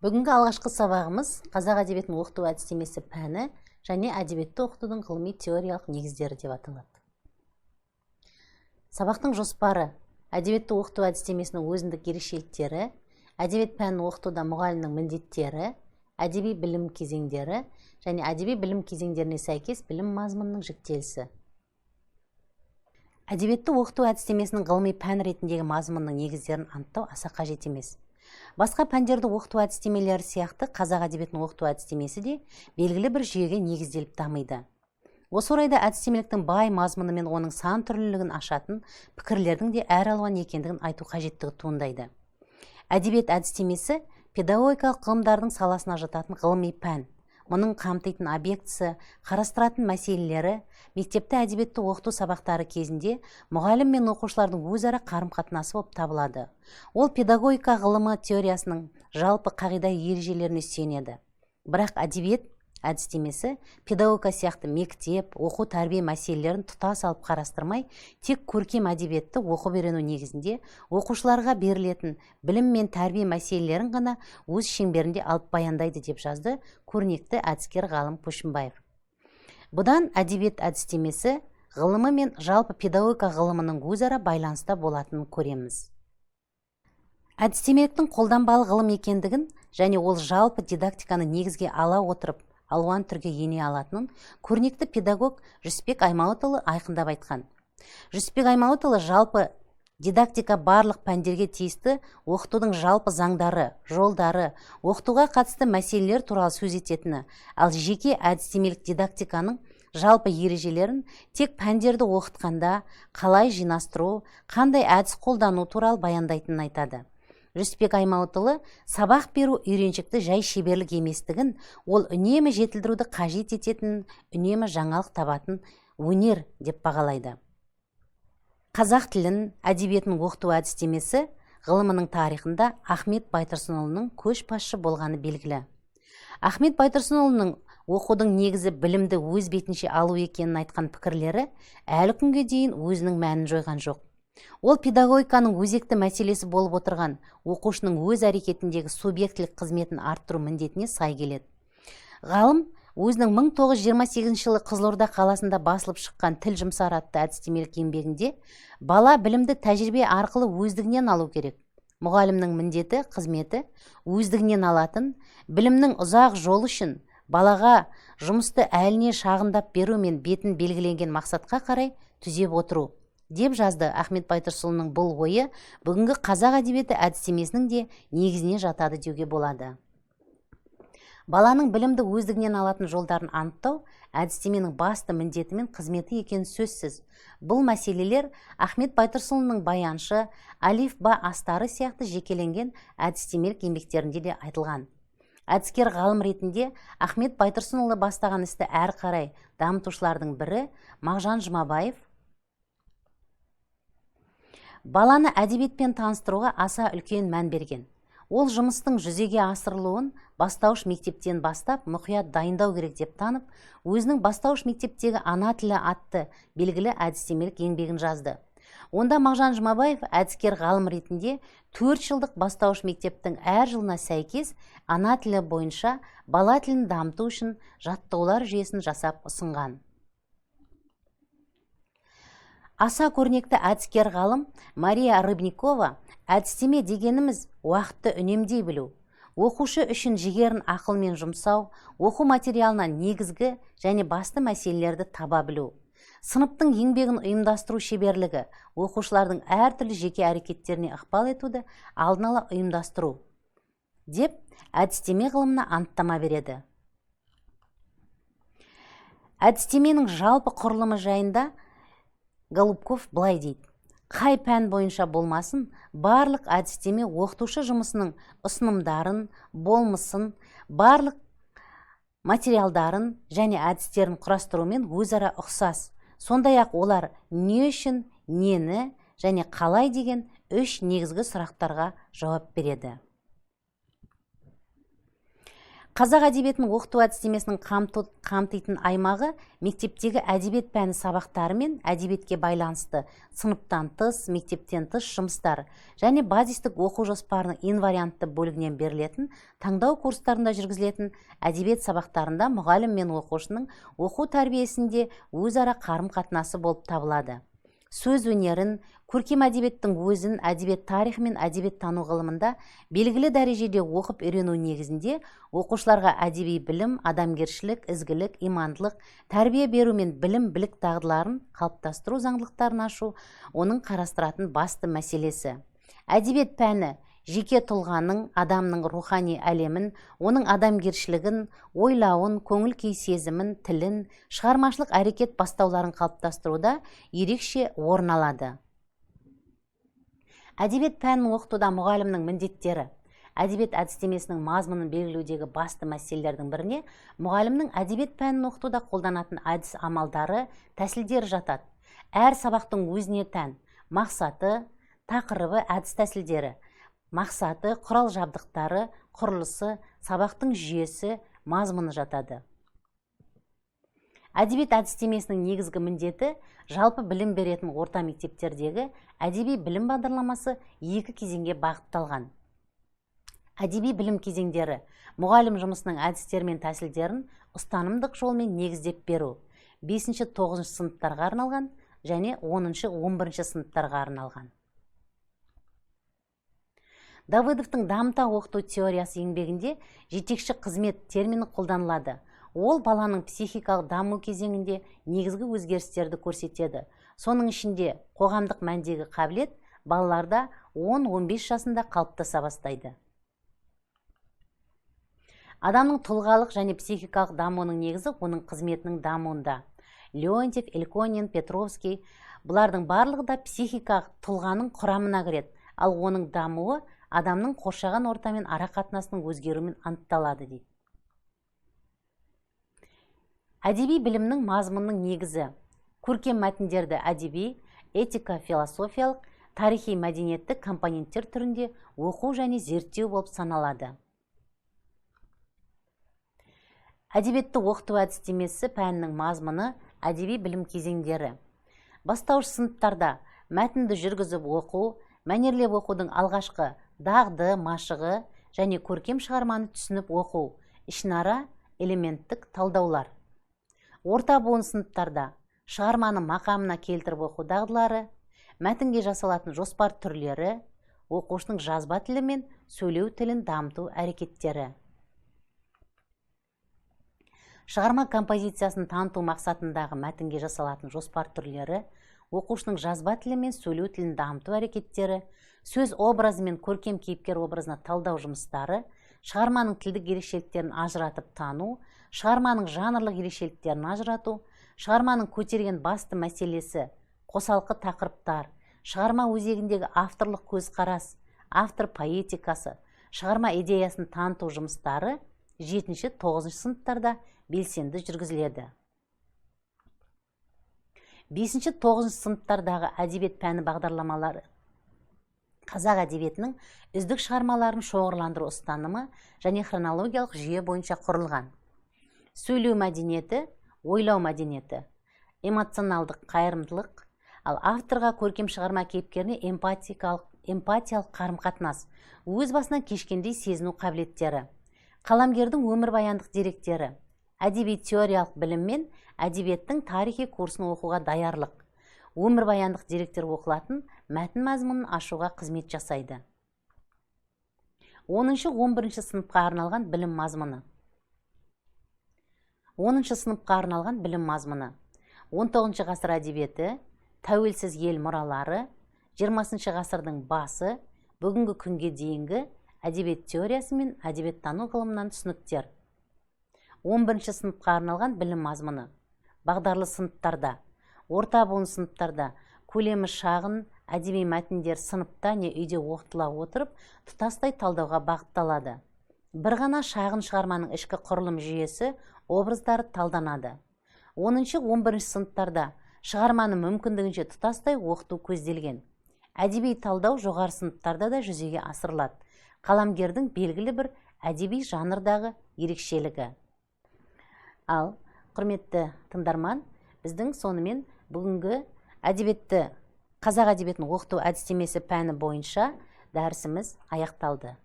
Бүгінгі алғашқы сабағымыз қазақ әдебиетін оқыту әдістемесі пәні және әдебиетті оқытудың ғылыми теориялық негіздері деп аталады. Сабақтың жоспары: әдебиетті оқыту әдістемесінің өзіндік ерекшеліктері, әдебиет пәнін оқытуда мұғалімнің міндеттері, әдеби білім кезеңдері және әдеби білім кезеңдеріне сәйкес білім мазмұнының жіктелісі. Әдебиетті оқыту әдістемесінің ғылыми пән ретіндегі мазмұнның негіздерін анықтау аса қажет емес. Басқа пәндерді оқыту әдістемелері сияқты қазақ әдебиетін оқыту әдістемесі де белгілі бір жүйеге негізделіп дамиды. Осы орайда әдістемеліктің бай мазмұны мен оның сан түрлілігін ашатын пікірлердің де әр алуан екендігін айту қажеттігі туындайды. Әдебиет әдістемесі педагогикалық ғылымдардың саласына жататын ғылыми пән. Мұның қамтитын объектісі, қарастыратын мәселелері, мектепті әдебиетті оқыту сабақтары кезінде мұғалім мен оқушылардың өзара қарым-қатынасы болып табылады. Ол педагогика ғылымы теориясының жалпы қағида ережелеріне сүйенеді. Бірақ әдебиет әдістемесі педагогика сияқты мектеп, оқу тәрбие мәселелерін тұтас алып қарастырмай, тек көркем әдебиетті оқып үйрену негізінде оқушыларға берілетін білім мен тәрбие мәселелерін ғана өз шеңберінде алып баяндайды деп жазды көрнекті әдіскер ғалым Көшімбаев. Бұдан әдебиет әдістемесі ғылымы мен жалпы педагогика ғылымының өзара байланыста болатынын көреміз. Әдістемеліктің қолданбалы ғылым екендігін және ол жалпы дидактиканы негізге ала отырып алуан түрге ене алатынын көрнекті педагог Жүсіпбек Аймауытұлы айқындап айтқан. Жүсіпбек Аймауытұлы жалпы дидактика барлық пәндерге тиісті оқытудың жалпы заңдары, жолдары, оқытуға қатысты мәселелер туралы сөз ететіні, ал жеке әдістемелік дидактиканың жалпы ережелерін тек пәндерді оқытқанда қалай жинастыру, қандай әдіс қолдану туралы баяндайтынын айтады. Жүсіпбек Аймауытұлы сабақ беру үйреншікті жай шеберлік еместігін, ол үнемі жетілдіруді қажет ететінін, үнемі жаңалық табатын өнер деп бағалайды. Қазақ тілін, әдебиетін оқыту әдістемесі ғылымының тарихында Ахмет Байтұрсынұлының көшбасшы болғаны белгілі. Ахмет Байтұрсынұлының оқудың негізі білімді өз бетінше алу екенін айтқан пікірлері әлі күнге дейін өзінің мәнін жойған жоқ. Ол педагогиканың өзекті мәселесі болып отырған оқушының өз әрекетіндегі субъектілік қызметін арттыру міндетіне сай келеді. Ғалым өзінің 1928 жылы Қызылорда қаласында басылып шыққан тіл жұмсар атты әдістемелік еңбегінде бала білімді тәжірибе арқылы өздігінен алу керек. Мұғалімнің міндеті, қызметі өздігінен алатын білімнің ұзақ жол үшін балаға жұмысты әліне шағындап беру мен бетін белгіленген мақсатқа қарай түзеп отыру деп жазды Ахмет Байтұрсынұлының бұл ойы бүгінгі қазақ әдебиеті әдістемесінің де негізіне жатады деуге болады. Баланың білімді өздігінен алатын жолдарын анықтау әдістеменің басты міндеті мен қызметі екені сөзсіз. Бұл мәселелер Ахмет Байтұрсынұлының баяншы, алиф ба астары сияқты жекеленген әдістемелік еңбектерінде де айтылған. Әдіскер ғалым ретінде Ахмет Байтұрсынұлы бастаған істі әрі қарай дамытушылардың бірі Мағжан Жұмабаев баланы әдебиетпен таныстыруға аса үлкен мән берген. Ол жұмыстың жүзеге асырылуын бастауыш мектептен бастап мұқият дайындау керек деп танып, өзінің бастауыш мектептегі ана тілі атты белгілі әдістемелік еңбегін жазды. Онда Мағжан Жұмабаев әдіскер ғалым ретінде 4 жылдық бастауыш мектептің әр жылына сәйкес ана тілі бойынша бала тілін дамыту үшін жаттығулар жүйесін жасап ұсынған. Аса көрнекті әдіскер ғалым Мария Рыбникова әдістеме дегеніміз уақытты үнемдей білу, оқушы үшін жігерін ақылмен жұмсау, оқу материалынан негізгі және басты мәселелерді таба білу. Сыныптың еңбегін ұйымдастыру шеберлігі, оқушылардың әртүрлі жеке әрекеттеріне ықпал етуді алдын ала ұйымдастыру деп әдістеме ғылымына анықтама береді. Әдістеменің жалпы құрылымы жайында Голубков былай дейді: қай пән бойынша болмасын, барлық әдістеме оқытушы жұмысының ұсынымдарын, болмысын, барлық материалдарын және әдістерін құрастырумен өзара ұқсас. Сондай-ақ олар не үшін, нені және қалай деген 3 негізгі сұрақтарға жауап береді. Қазақ әдебиетінің оқыту әдістемесінің қамтитын аймағы мектептегі әдебиет пәні сабақтары мен әдебиетке байланысты сыныптан тыс, мектептен тыс жұмыстар және базистік оқу жоспарының инвариантты бөлігінен берілетін таңдау курстарында жүргізілетін әдебиет сабақтарында мұғалім мен оқушының оқу тәрбиесінде өзара қарым-қатынасы болып табылады. Сөз өнерін, көркем әдебиеттің өзін әдебиет тарихы мен әдебиет тану ғылымында белгілі дәрежеде оқып үйрену негізінде оқушыларға әдеби білім, адамгершілік, ізгілік, имандылық, тәрбие беру мен білім-білік дағдыларын қалыптастыру заңдылықтарын ашу оның қарастыратын басты мәселесі. Әдебиет пәні жеке тұлғаның, адамның рухани әлемін, оның адамгершілігін, ойлауын, көңіл-күй сезімін, тілін, шығармашылық әрекет бастауларын қалыптастыруда ерекше орын алады. Әдебиет пәнін оқытуда мұғалімнің міндеттері. Әдебиет әдістемесінің мазмұнын белгілеудегі басты мәселелердің біріне мұғалімнің әдебиет пәнін оқытуда қолданатын әдіс амалдары, тәсілдері жатады. Әр сабақтың өзіне тән мақсаты, тақырыбы, әдіс тәсілдері, мақсаты, құрал жабдықтары, құрылысы, сабақтың жүйесі, мазмұны жатады. Әдебиет әдістемесінің негізгі міндеті жалпы білім беретін орта мектептердегі әдеби білім бағдарламасы екі кезеңге бағытталған. Әдеби білім кезеңдері мұғалім жұмысының әдістері мен тәсілдерін ұстанымдық жолмен негіздеп беру, 5-9 сыныптарға арналған және 10-11 сыныптарға арналған. Давыдовтың дамыта оқыту теориясы еңбегінде жетекші қызмет термині қолданылады. Ол баланың психикалық даму кезеңінде негізгі өзгерістерді көрсетеді. Соның ішінде қоғамдық мәндегі қабілет балаларда 10-15 жасында қалыптаса бастайды. Адамның тұлғалық және психикалық дамуының негізі оның қызметінің дамуында. Леонтьев, Эльконин, Петровский бұлардың барлығы да психикалық тұлғаның құрамына кіреді, ал оның дамуы адамның қоршаған ортамен арақатынасының өзгеруімен анықталады дейді. Әдеби білімнің мазмұнының негізі көркем мәтіндерді әдеби, этика, философиялық, тарихи мәдениетті компоненттер түрінде оқу және зерттеу болып саналады. Әдебиетті оқыту әдістемесі пәнінің мазмұны әдеби білім кезеңдері. Бастауыш сыныптарда мәтінді жүргізіп оқу, мәнерлеп оқудың алғашқы дағды, машығы және көркем шығарманы түсініп оқу, ішінара элементтік талдаулар. Орта буын сыныптарда шығарманы мақамына келтіріп оқу дағдылары, мәтінге жасалатын жоспар түрлері, оқушының жазба тілі мен сөйлеу тілін дамыту әрекеттері. Шығарма композициясын таныту мақсатындағы мәтінге жасалатын жоспар түрлері, оқушының жазба тілі мен сөйлеу тілін дамыту әрекеттері, сөз образы мен көркем кейіпкер образына талдау жұмыстары, шығарманың тілдік ерекшеліктерін ажыратып тану, шығарманың жанрлық ерекшеліктерін ажырату, шығарманың көтерген басты мәселесі, қосалқы тақырыптар, шығарма өзегіндегі авторлық көзқарас, автор поэтикасы, шығарма идеясын таныту жұмыстары 7-9 сыныптарда белсенді жүргізіледі. 5-9 сыныптардағы әдебиет пәні бағдарламалары қазақ әдебиетінің үздік шығармаларын шоғырландыру ұстанымы және хронологиялық жүйе бойынша құрылған. Сөйлеу мәдениеті, ойлау мәдениеті, эмоционалдық қайырымдылық, ал авторға көркем шығарма кейіпкеріне эмпатиялық қарым-қатынас, өз басынан кешкендей сезіну қабілеттері, қаламгердің өмірбаяндық деректері, әдеби теориялық білім мен әдебиеттің тарихи курсын оқуға даярлық, өмірбаяндық деректер оқылатын мәтін мазмұнын ашуға қызмет жасайды. 10-11 сыныпқа арналған білім мазмұны. 10 сыныпқа арналған білім мазмұны. 19 ғасыр әдебиеті, тәуелсіз ел мұралары, 20 ғасырдың басы, бүгінгі күнге дейінгі әдебиет теориясы мен әдебиеттану ғылымынан түсініктер. 11 сыныпқа арналған білім мазмұны. Бағдарлы сыныптарда, орта буын сыныптарда көлемі шағын әдеби мәтіндер сыныпта не үйде оқытыла отырып тұтастай талдауға бағытталады. Бір ғана шағын шығарманың ішкі құрылым жүйесі, образдары талданады. 10-11 сыныптарда шығарманы мүмкіндігінше тұтастай оқыту көзделген. Әдеби талдау жоғары сыныптарда да жүзеге асырылады. Қаламгердің белгілі бір әдеби жанрдағы ерекшелігі. Ал, құрметті тыңдарман, біздің сонымен бүгінгі қазақ әдебиетін оқыту әдістемесі пәні бойынша дәрісіміз аяқталды.